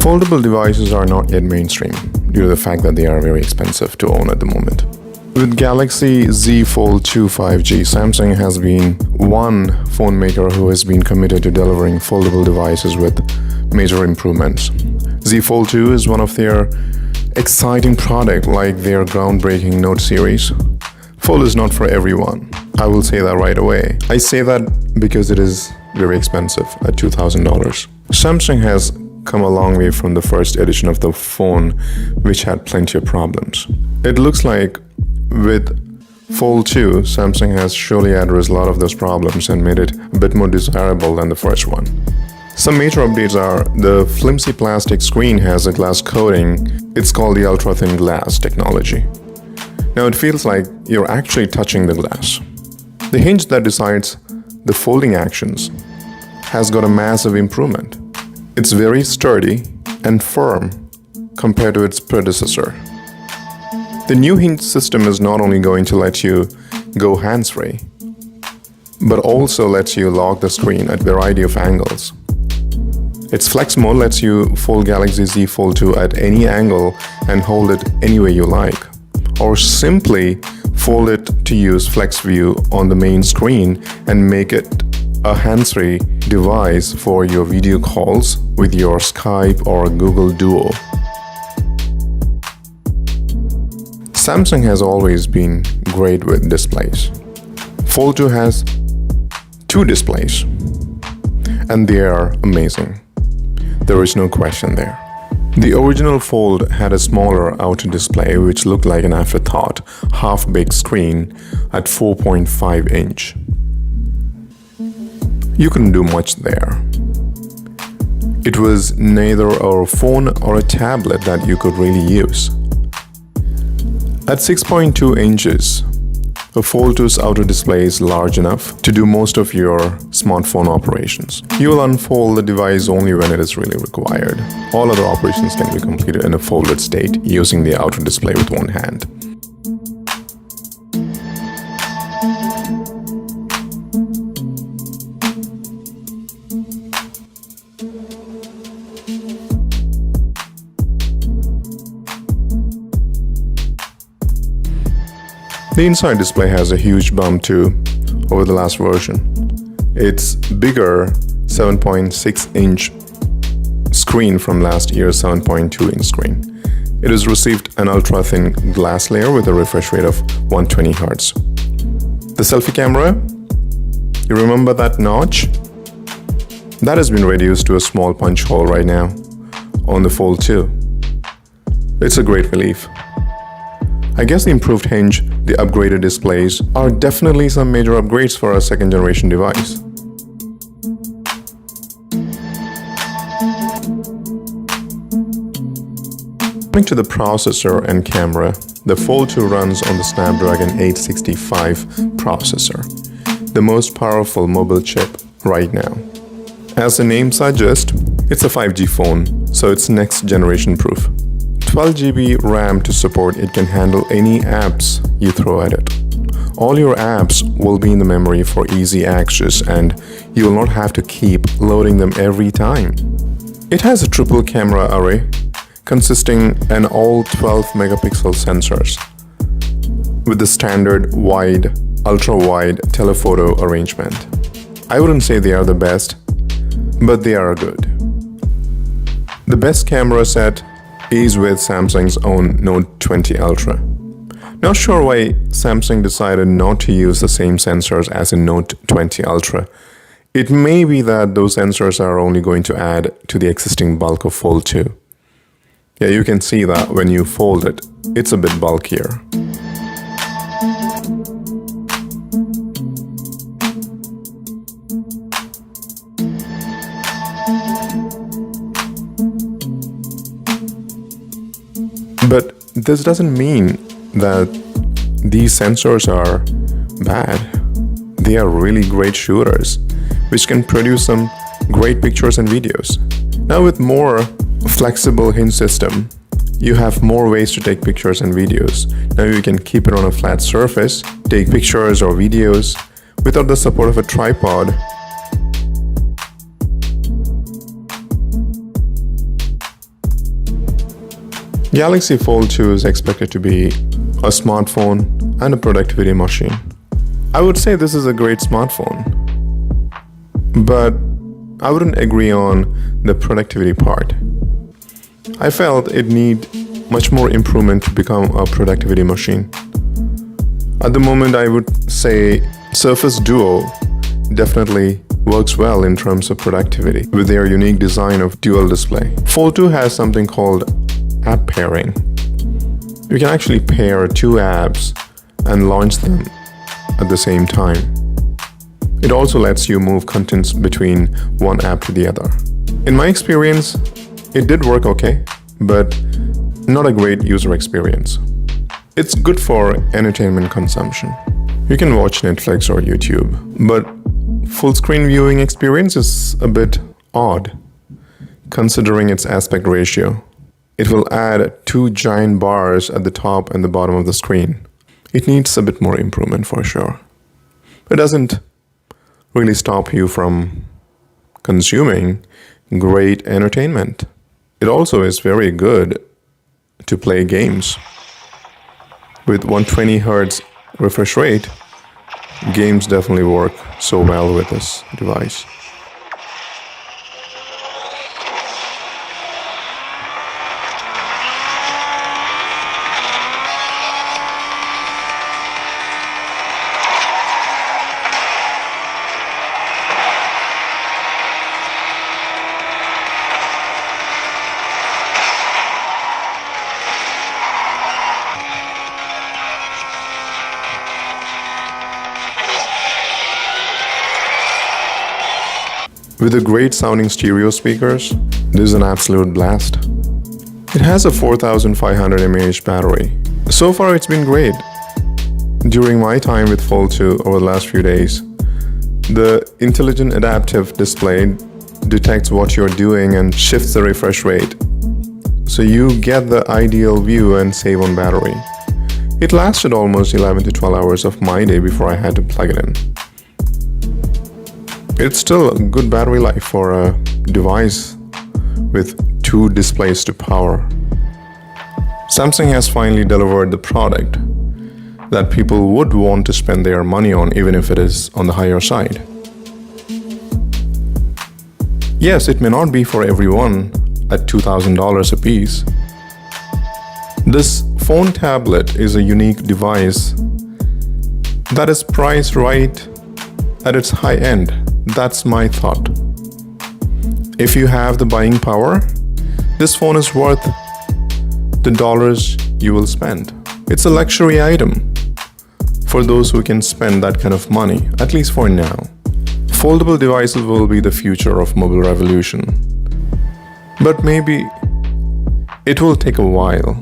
Foldable devices are not yet mainstream due to the fact that they are very expensive to own at the moment. With Galaxy Z Fold 2 5G, Samsung has been one phone maker who has been committed to delivering foldable devices with major improvements. Z Fold 2 is one of their exciting products like their groundbreaking Note series. Fold is not for everyone. I will say that right away. I say that because it is very expensive at $2,000. Samsung has come a long way from the first edition of the phone, which had plenty of problems. It looks like with Fold 2, Samsung has surely addressed a lot of those problems and made it a bit more desirable than the first one. Some major updates are the flimsy plastic screen has a glass coating. It's called the ultra-thin glass technology. Now it feels like you're actually touching the glass. The hinge that decides the folding actions has got a massive improvement. It's very sturdy and firm compared to its predecessor. The new hinge system is not only going to let you go hands-free, but also lets you lock the screen at a variety of angles. Its Flex mode lets you fold Galaxy Z Fold 2 at any angle and hold it any way you like, or simply fold it to use Flex View on the main screen and make it a hands-free device for your video calls with your Skype or Google Duo. Samsung has always been great with displays. Fold 2 has 2 displays, and they are amazing. There is no question there. The original Fold had a smaller outer display which looked like an afterthought, half-baked screen at 4.5 inch. You couldn't do much there. It was neither a phone or a tablet that you could really use. At 6.2 inches, a Fold 2's outer display is large enough to do most of your smartphone operations. You will unfold the device only when it is really required. All other operations can be completed in a folded state using the outer display with one hand. The inside display has a huge bump too over the last version. It's bigger 7.6 inch screen from last year's 7.2 inch screen. It has received an ultra-thin glass layer with a refresh rate of 120 Hz. The selfie camera, you remember that notch? That has been reduced to a small punch hole right now on the Fold 2. It's a great relief. I guess the improved hinge, the upgraded displays are definitely some major upgrades for a second generation device. Coming to the processor and camera, the Fold 2 runs on the Snapdragon 865 processor, the most powerful mobile chip right now. As the name suggests, it's a 5G phone, so it's next generation proof. 12 GB RAM to support, it can handle any apps you throw at it. All your apps will be in the memory for easy access and you will not have to keep loading them every time. It has a triple camera array consisting an all 12 megapixel sensors with the standard wide, ultra-wide telephoto arrangement. I wouldn't say they are the best, but they are good. The best camera set is with Samsung's own Note 20 Ultra. Not sure why Samsung decided not to use the same sensors as in Note 20 Ultra. It may be that those sensors are only going to add to the existing bulk of Fold 2. Yeah, you can see that when you fold it, it's a bit bulkier. But this doesn't mean that these sensors are bad. They are really great shooters, which can produce some great pictures and videos. Now with more flexible hinge system, you have more ways to take pictures and videos. Now you can keep it on a flat surface, take pictures or videos without the support of a tripod. Galaxy Fold 2 is expected to be a smartphone and a productivity machine. I would say this is a great smartphone, but I wouldn't agree on the productivity part. I felt it need much more improvement to become a productivity machine. At the moment, I would say Surface Duo definitely works well in terms of productivity with their unique design of dual display. Fold 2 has something called app pairing. You can actually pair two apps and launch them at the same time. It also lets you move contents between one app to the other. In my experience, it did work okay, but not a great user experience. It's good for entertainment consumption. You can watch Netflix or YouTube, but full screen viewing experience is a bit odd, considering its aspect ratio. It will add two giant bars at the top and the bottom of the screen. It needs a bit more improvement for sure. It doesn't really stop you from consuming great entertainment. It also is very good to play games. With 120 Hz refresh rate, games definitely work so well with this device. With the great sounding stereo speakers, this is an absolute blast. It has a 4500 mAh battery. So far it's been great. During my time with Fold 2 over the last few days, the intelligent adaptive display detects what you're doing and shifts the refresh rate, so you get the ideal view and save on battery. It lasted almost 11 to 12 hours of my day before I had to plug it in. It's still a good battery life for a device with two displays to power. Samsung has finally delivered the product that people would want to spend their money on, even if it is on the higher side. Yes, it may not be for everyone at $2,000 a piece. This phone tablet is a unique device that is priced right at its high end. That's my thought. If you have the buying power, this phone is worth the dollars you will spend. It's a luxury item for those who can spend that kind of money, at least for now. Foldable devices will be the future of mobile revolution. But maybe it will take a while.